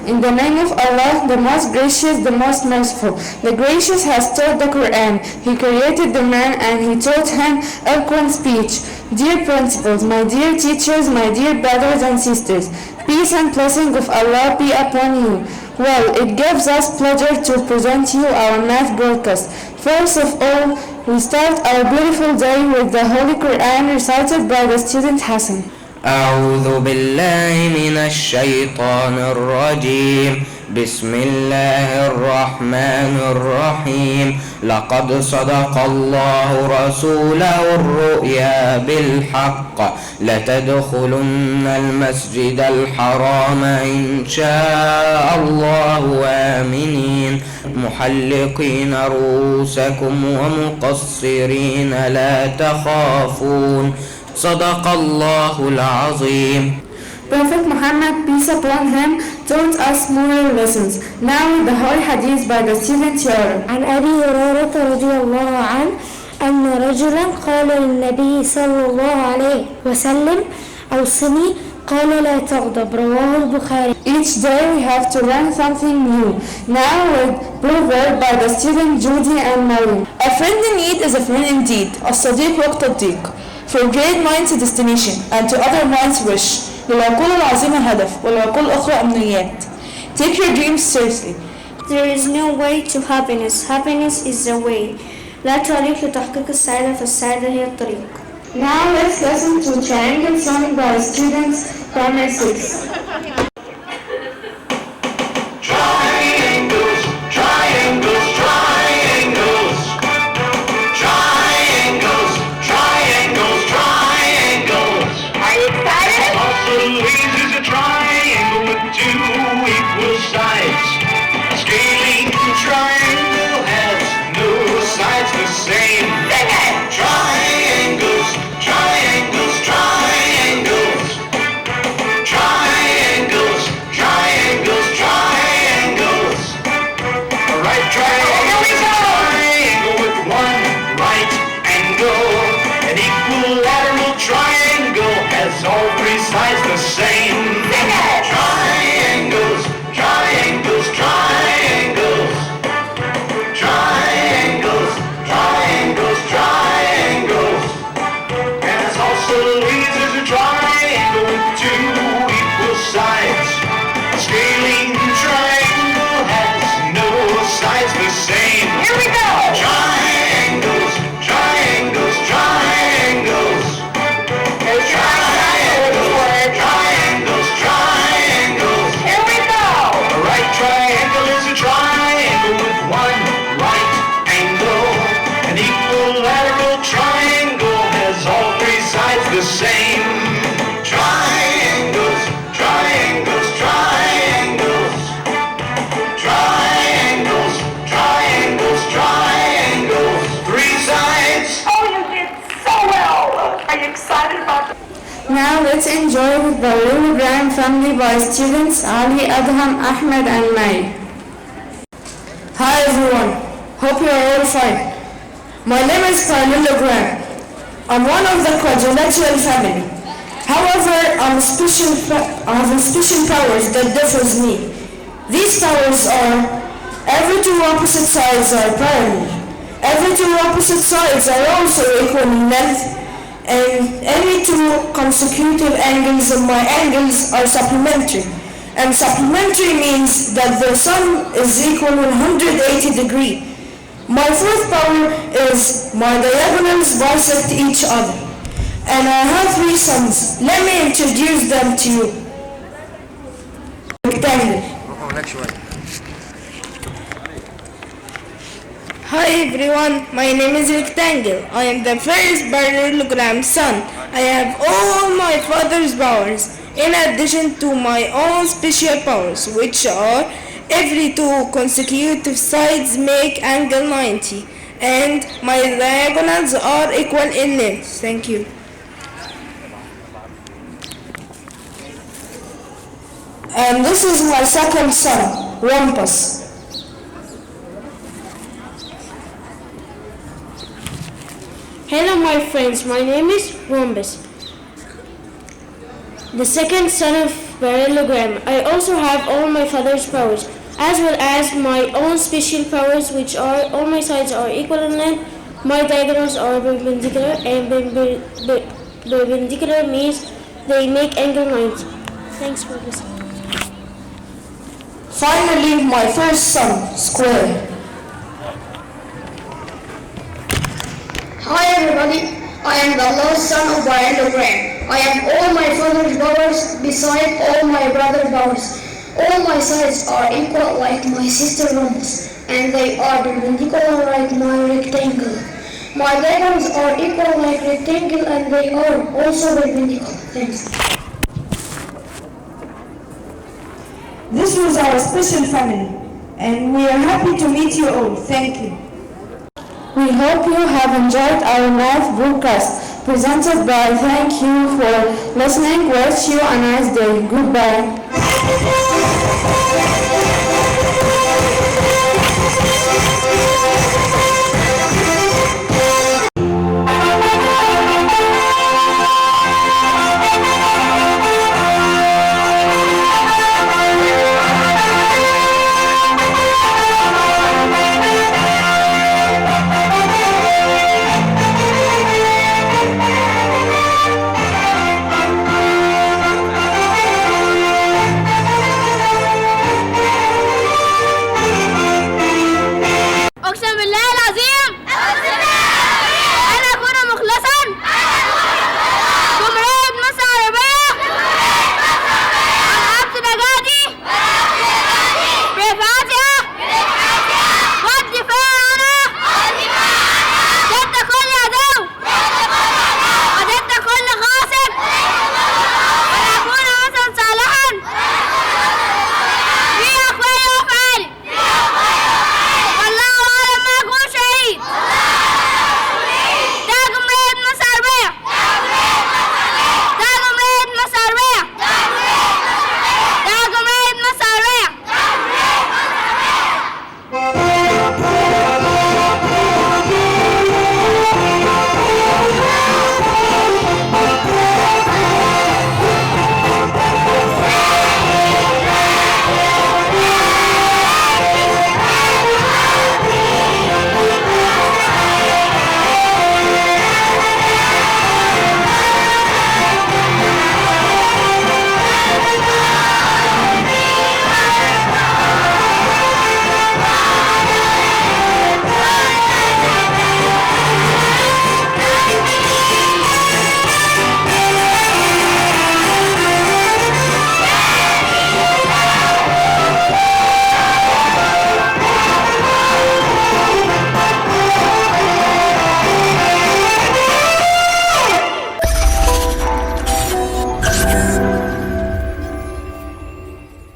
In the name of Allah, the most gracious, the most merciful. The gracious has taught the Quran. He created the man and he taught him eloquent speech. Dear principals, my dear teachers, my dear brothers and sisters, peace and blessing of Allah be upon you. Well, it gives us pleasure to present you our math broadcast. First of all, we start our beautiful day with the Holy Quran recited by the student Hassan. أعوذ بالله من الشيطان الرجيم بسم الله الرحمن الرحيم لقد صدق الله رسوله الرؤيا بالحق لتدخلن المسجد الحرام إن شاء الله آمنين محلقين رؤوسكم ومقصرين لا تخافون صدق الله العظيم. Prophet Muhammad, peace upon him, taught us moral lessons. Now the Holy Hadith by the student Yara. عن أبي هريرة رضي الله عنه أن رجلا قال للنبي صلى الله عليه وسلم أوصني قال لا تغضب رواه البخاري. Each day we have to learn something new. Now with proverb by the student Judy and Maryam. A friend in need is a friend indeed. الصديق وقت الضيق. For great minds a destination and to other minds wish. للعقول العظيمة هدف والعقول الأخرى أمنيات. Take your dreams seriously. There is no way to happiness. Happiness is the way. لا طريق لتحقيق السعادة فالسعادة هي الطريق. Now let's listen to triangle song by students primary 6. Triangles, triangles, triangles. Triangles, triangles, triangles. Are you excited? Isosceles is a triangle with two equal sides. A scaling triangle has no sides the same. Sing it! Triangles, triangles, triangles. Triangles, triangles, triangles. A right triangle is a triangle with one right angle. An equilateral triangle has all three sides the same. Sing it! Triangles, triangles, triangles. Triangles, triangles, triangles. And isosceles is a triangle with two equal sides. A scaling triangle has no sides the same. Here we go! Triangles, triangles, triangles. Triangles, triangles, triangles. Here we go! A right triangle is a triangle with one right angle. An equilateral triangle has all three sides the same. Triangles, triangles, triangles. Triangles, triangles, triangles. Three sides. Oh, you did so well! Are you excited about Now let's enjoy with the Lulu Graham family by students Ali, Adham, Ahmed and May. Hi everyone, hope you are all fine. My name is Lulu Graham. I'm one of the quadrilateral family. However, I have special powers that differs me. These powers are every two opposite sides are parallel. Every two opposite sides are also equal in length, and any two consecutive angles of my angles are supplementary. And supplementary means that the sum is equal 180 degrees. My fourth power is my diagonals bisect each other. And I have three sons. Let me introduce them to you. Rectangle. Hi everyone, my name is Rectangle. I am the first parallelogram son. I have all my father's powers, in addition to my own special powers, which are every two consecutive sides make angle 90, and my diagonals are equal in length. Thank you. And this is my second son, Rumpus. Hello my friends, my name is Rhombus, the second son of parallelogram. I also have all my father's powers, as well as my own special powers, which are all my sides are equal in length, my diagonals are perpendicular, and perpendicular means they make angle lines. Thanks for listening. Finally, my first son, square. Hi everybody, I am the last son of parallelogram. I have all my father's powers beside all my brother's powers. All my sides are equal like my sister rhombus, and they are perpendicular like my rectangle. My diagonals are equal like rectangle, and they are also perpendicular. Thanks. This was our special family, and we are happy to meet you all. Thank you. We hope you have enjoyed our math broadcast presented by. Thank you for listening. Wish you a nice day. Goodbye.